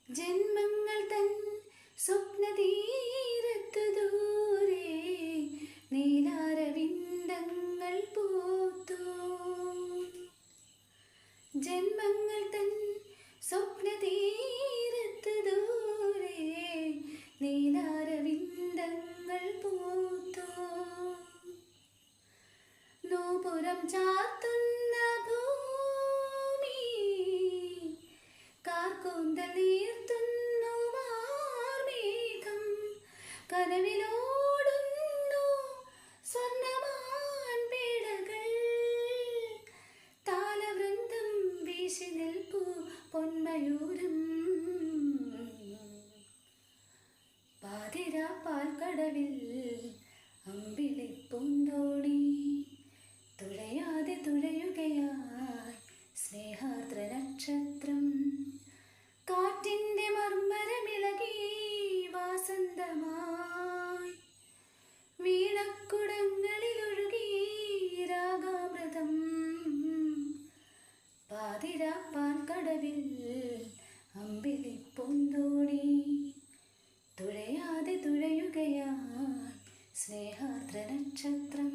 ജന്മങ്ങൾ തൻ സ്വപ്നതീരത്തു ദൂരെ നീലാരവിന്ദങ്ങൾ പൂത്തു. ജന്മങ്ങൾ തൻ സ്വപ്നതീരത്തു ദൂരെ നീലാരവിന്ദങ്ങൾ പൂത്തു. നൂപുരം ചാർത്തുന്ന ഭൂമി കാർക്കൂന്തൽ നീർത്തുന്നു വാർമേഘം. കനവിലോടുന്നു സ്വർണ്ണമാൻ പേടകൾ. താലവൃന്ദം വീശി നിൽപ്പു പൊന്മയൂരം. പാതിരാ പാൽക്കടവിൽ അമ്പിളിപ്പൂന്തോണി തുഴയാതെ തുഴയുകയായി സ്നേഹാർദ്ര നക്ഷത്രം. കാറ്റിൻ്റെ മർമ്മരമിളകി വാസന്തമായി വീണക്കുടങ്ങളിലൊഴുകി രാഗാമൃതം. പാതിരാ പാൽക്കടവിൽ അമ്പിളിപ്പൂന്തോണി തുഴയാതെ തുഴയുകയായി സ്നേഹാർദ്ര നക്ഷത്രം.